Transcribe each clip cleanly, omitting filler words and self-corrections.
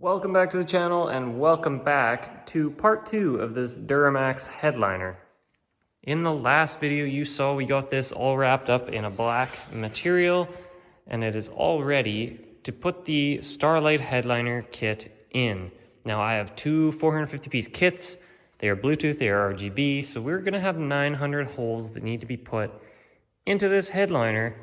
Welcome back to the channel and welcome back to part 2 of this Duramax headliner. In the last video you saw we got this all wrapped up in a black material and it is all ready to put the Starlight headliner kit in. Now I have two 450 piece kits. They are Bluetooth, they are RGB, so we're going to have 900 holes that need to be put into this headliner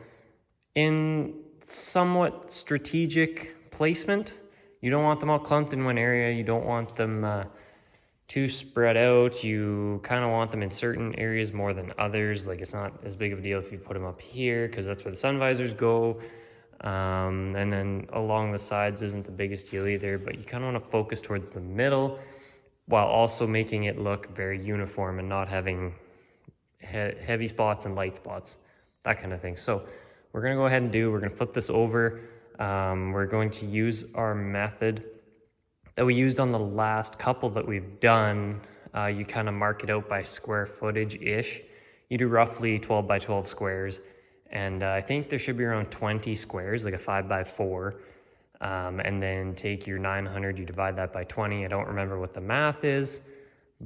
in somewhat strategic placement. You don't want them all clumped in one area. You don't want them too spread out. You kind of want them in certain areas more than others. Like it's not as big of a deal if you put them up here because that's where the sun visors go. And then along the sides isn't the biggest deal either, but you kind of want to focus towards the middle while also making it look very uniform and not having heavy spots and light spots, that kind of thing. So we're going to go ahead and we're going to flip this over. We're going to use our method that we used on the last couple that we've done. You kind of mark it out by square footage-ish. You do roughly 12 by 12 squares, and I think there should be around 20 squares, like a 5 by 4. And then take your 900, you divide that by 20. I don't remember what the math is,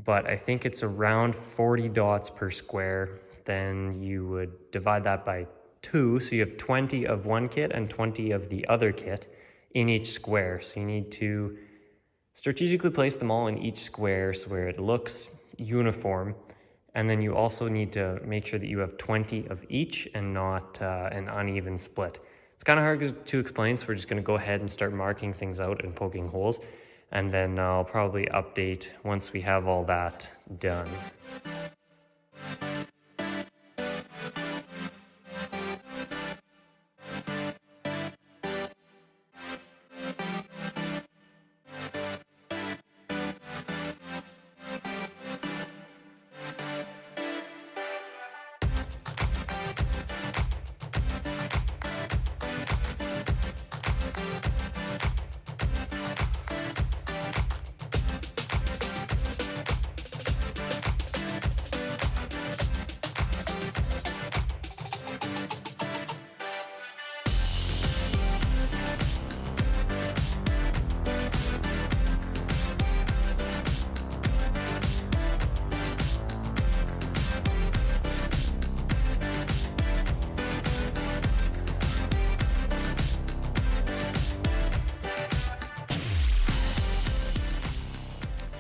but I think it's around 40 dots per square. Then you would divide that by 2, so you have 20 of one kit and 20 of the other kit in each square. So you need to strategically place them all in each square so where it looks uniform. And then you also need to make sure that you have 20 of each and not an uneven split. It's kind of hard to explain, so we're just going to go ahead and start marking things out and poking holes. And then I'll probably update once we have all that done.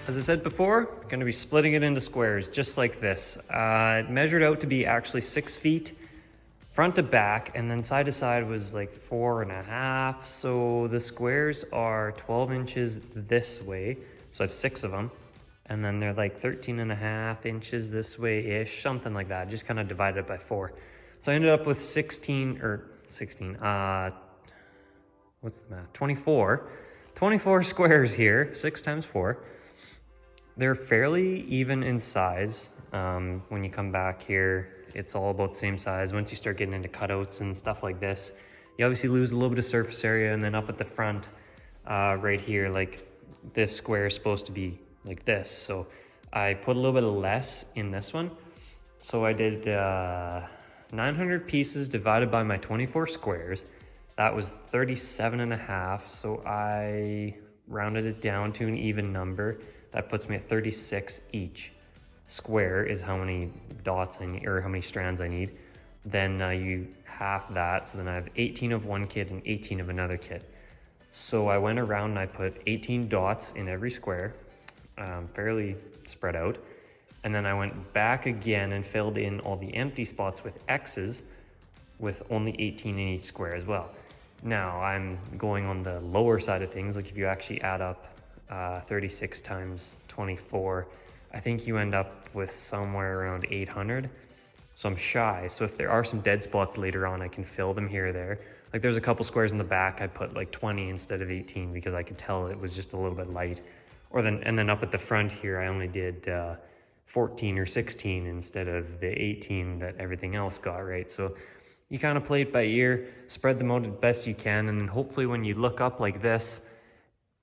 As I said before, going to be splitting it into squares just like this. It measured out to be actually 6 feet front to back, and then side to side was like 4.5. So the squares are 12 inches this way. So I have 6 of them. And then they're like 13.5 inches this way-ish, something like that. Just kind of divided it by 4. So I ended up with 24 squares here, 6 times 4. They're fairly even in size. When you come back here, it's all about the same size. Once you start getting into cutouts and stuff like this, you obviously lose a little bit of surface area. And then up at the front, right here, like this square is supposed to be like this. So I put a little bit less in this one. So I did 900 pieces divided by my 24 squares. That was 37.5. So I rounded it down to an even number. That puts me at 36 each. Square is how many dots I need, or how many strands I need. Then you half that, so then I have 18 of one kit and 18 of another kit. So I went around and I put 18 dots in every square, fairly spread out. And then I went back again and filled in all the empty spots with X's with only 18 in each square as well. Now I'm going on the lower side of things, like if you actually add up 36 times 24, I think you end up with somewhere around 800. So I'm shy. So if there are some dead spots later on, I can fill them here or there. Like there's a couple squares in the back, I put like 20 instead of 18 because I could tell it was just a little bit light. And then up at the front here, I only did 14 or 16 instead of the 18 that everything else got, right? So you kind of play it by ear, spread them out as best you can, and then hopefully when you look up like this,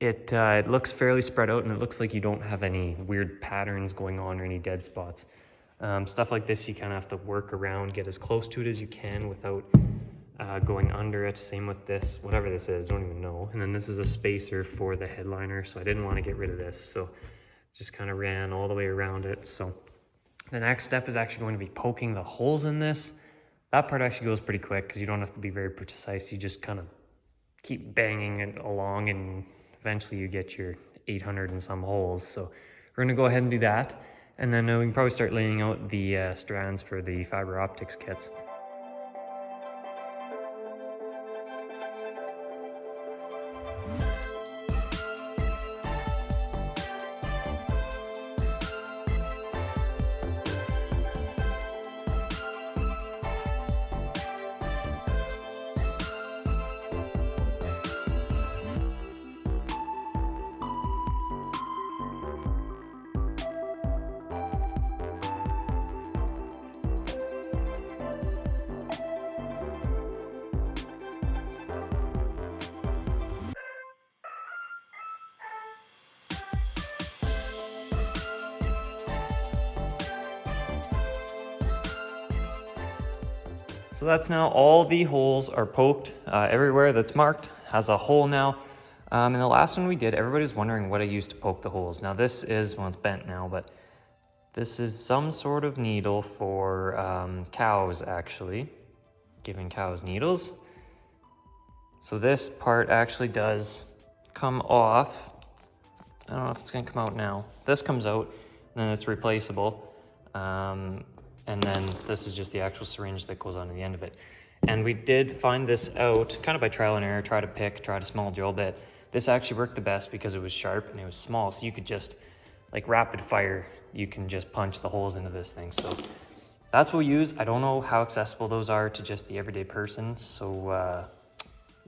it looks fairly spread out and it looks like you don't have any weird patterns going on or any dead spots. Stuff like this you kind of have to work around, get as close to it as you can without going under it. Same with this, whatever this is, don't even know. And then this is a spacer for the headliner, so I didn't want to get rid of this, so just kind of ran all the way around it. So the next step is actually going to be poking the holes in this. That part actually goes pretty quick because you don't have to be very precise. You just kind of keep banging it along and eventually you get your 800 and some holes. So we're going to go ahead and do that. And then we can probably start laying out the strands for the fiber optics kits. So that's now all the holes are poked. Everywhere that's marked has a hole now. And the last one we did, everybody's wondering what I used to poke the holes. Now this is, well, it's bent now, but this is some sort of needle for cows, actually, giving cows needles. So this part actually does come off. I don't know if it's gonna come out now. This comes out, and then it's replaceable. And then this is just the actual syringe that goes onto the end of it. And we did find this out kind of by trial and error, tried a small drill bit. This actually worked the best because it was sharp and it was small, so you could just, like rapid fire, you can just punch the holes into this thing. So that's what we use. I don't know how accessible those are to just the everyday person, so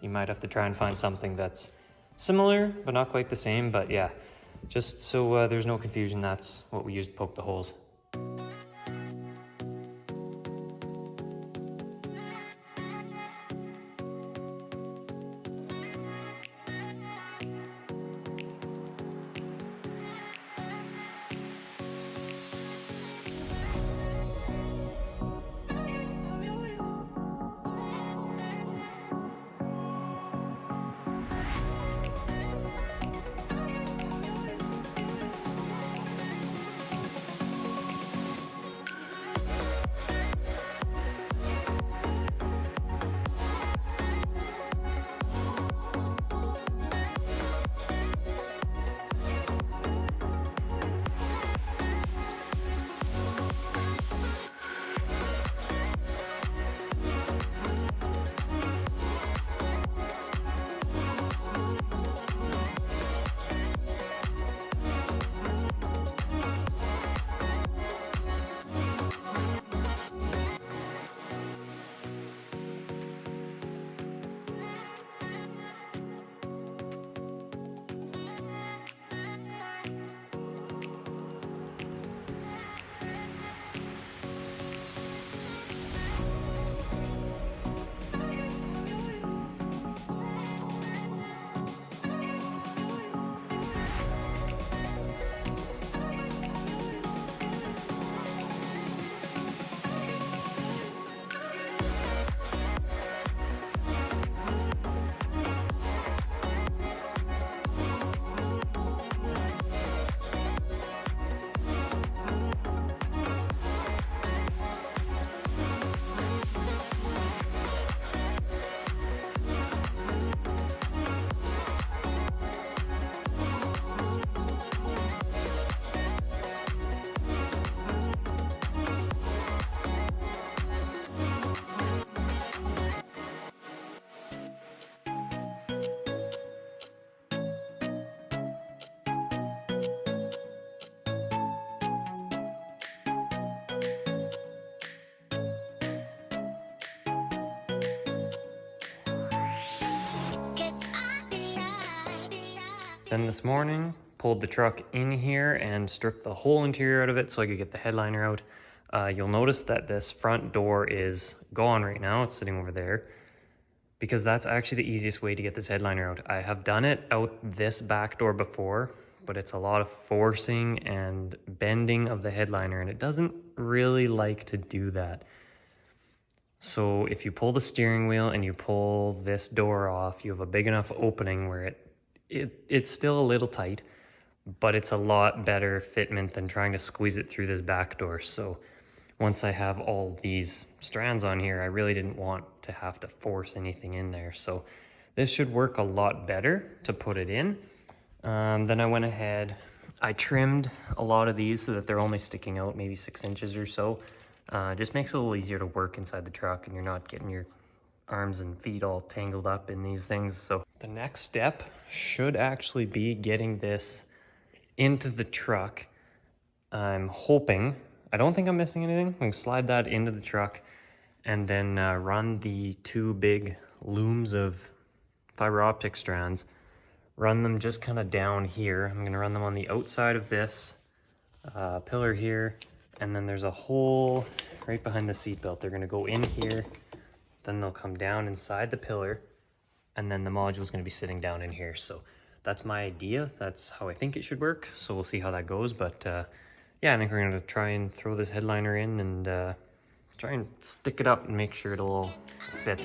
you might have to try and find something that's similar, but not quite the same. But yeah, just so there's no confusion, that's what we use to poke the holes. Then this morning, pulled the truck in here and stripped the whole interior out of it so I could get the headliner out. You'll notice that this front door is gone right now. It's sitting over there because that's actually the easiest way to get this headliner out. I have done it out this back door before, but it's a lot of forcing and bending of the headliner, and it doesn't really like to do that. So if you pull the steering wheel and you pull this door off, you have a big enough opening where it's still a little tight, but it's a lot better fitment than trying to squeeze it through this back door. So once I have all these strands on here, I really didn't want to have to force anything in there. So this should work a lot better to put it in. Then I went ahead, I trimmed a lot of these so that they're only sticking out maybe 6 inches or so. Just makes it a little easier to work inside the truck and you're not getting your arms and feet all tangled up in these things. So the next step should actually be getting this into the truck. I'm hoping, I don't think I'm missing anything. I can slide that into the truck and then run the 2 big looms of fiber optic strands, run them just kind of down here. I'm gonna run them on the outside of this pillar here, and then there's a hole right behind the seat belt. They're gonna go in here, then they'll come down inside the pillar, and then the module is gonna be sitting down in here. So that's my idea. That's how I think it should work. So we'll see how that goes. But yeah, I think we're gonna try and throw this headliner in and try and stick it up and make sure it'll all fit.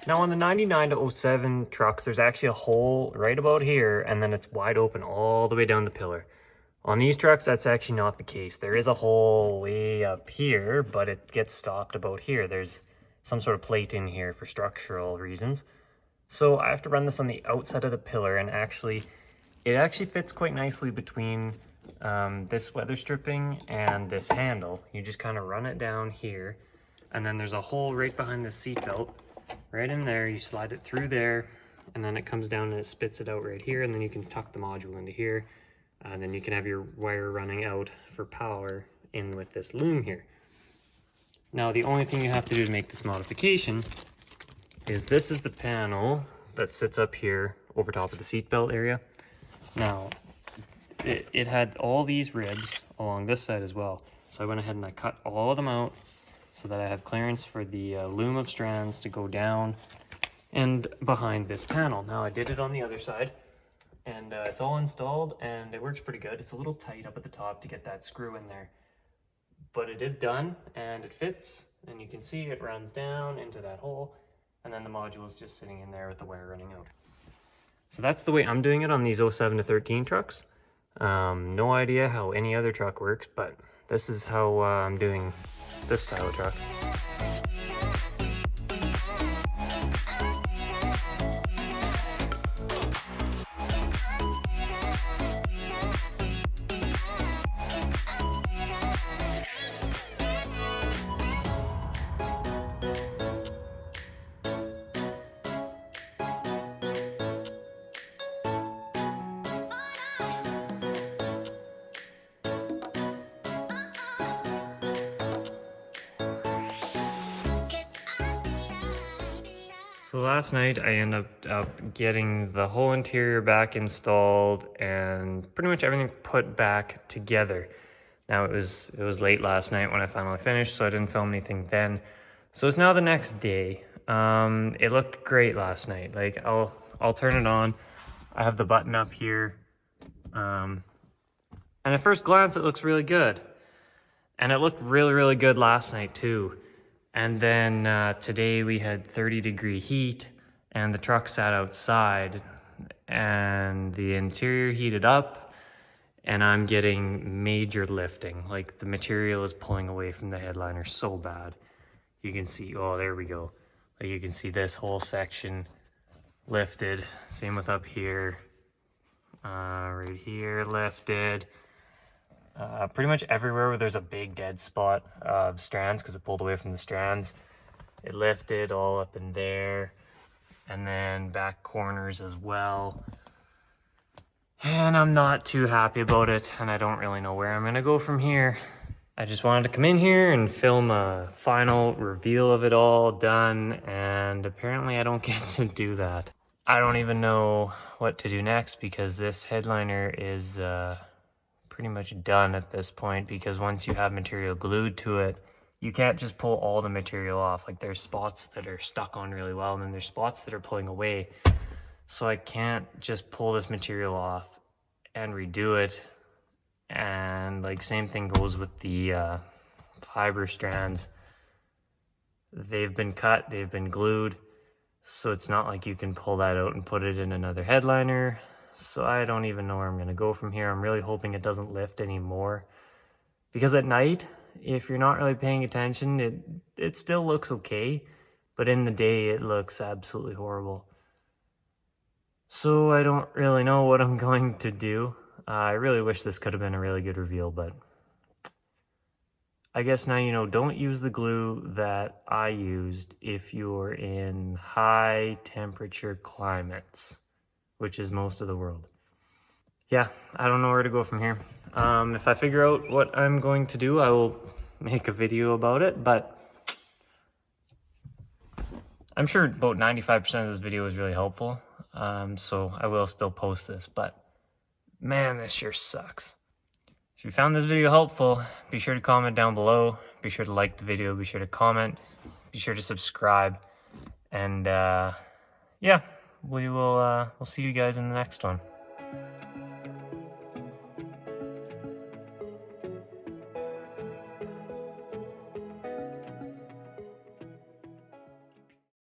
Now on the 99 to 07 trucks, there's actually a hole right about here, and then it's wide open all the way down the pillar. On these trucks, that's actually not the case. There is a hole way up here, but it gets stopped about here. There's some sort of plate in here for structural reasons. So I have to run this on the outside of the pillar, and it actually fits quite nicely between this weather stripping and this handle. You just kind of run it down here, and then there's a hole right behind the seat belt. Right in there, you slide it through there, and then it comes down and it spits it out right here, and then you can tuck the module into here, and then you can have your wire running out for power in with this loom here. Now the only thing you have to do to make this modification is this is the panel that sits up here over top of the seat belt area. Now it had all these ribs along this side as well, so I went ahead and I cut all of them out so that I have clearance for the loom of strands to go down and behind this panel. Now I did it on the other side, and it's all installed and it works pretty good. It's a little tight up at the top to get that screw in there, but it is done and it fits, and you can see it runs down into that hole, and then the module is just sitting in there with the wire running out. So that's the way I'm doing it on these 07 to 13 trucks. No idea how any other truck works, but this is how I'm doing this style of truck. So last night I ended up getting the whole interior back installed and pretty much everything put back together. Now it was late last night when I finally finished, so I didn't film anything then. So it's now the next day. It looked great last night. Like I'll turn it on. I have the button up here. And at first glance it looks really good. And it looked really, really good last night too. And then today we had 30-degree heat and the truck sat outside and the interior heated up and I'm getting major lifting. Like the material is pulling away from the headliner so bad. You can see, oh, there we go. Like you can see this whole section lifted. Same with up here. Right here lifted. Pretty much everywhere where there's a big dead spot of strands because it pulled away from the strands, it lifted all up in there. and then back corners as well. And I'm not too happy about it, and I don't really know where I'm gonna go from here. I just wanted to come in here and film a final reveal of it all done, and apparently I don't get to do that. I don't even know what to do next because this headliner is pretty much done at this point, because once you have material glued to it, you can't just pull all the material off. Like, there's spots that are stuck on really well, and then there's spots that are pulling away. So I can't just pull this material off and redo it. And like, same thing goes with the fiber strands. They've been cut, they've been glued, so it's not like you can pull that out and put it in another headliner. So I don't even know where I'm gonna go from here. I'm really hoping it doesn't lift anymore, because at night, if you're not really paying attention, it still looks okay, but in the day it looks absolutely horrible. So I don't really know what I'm going to do. I really wish this could have been a really good reveal, but I guess now you know, don't use the glue that I used if you're in high temperature climates, which is most of the world. Yeah, I don't know where to go from here. If I figure out what I'm going to do, I will make a video about it, but I'm sure about 95% of this video is really helpful, so I will still post this, but man, this sure sucks. If you found this video helpful, be sure to comment down below, be sure to like the video, be sure to comment, be sure to subscribe, and yeah, we'll see you guys in the next one.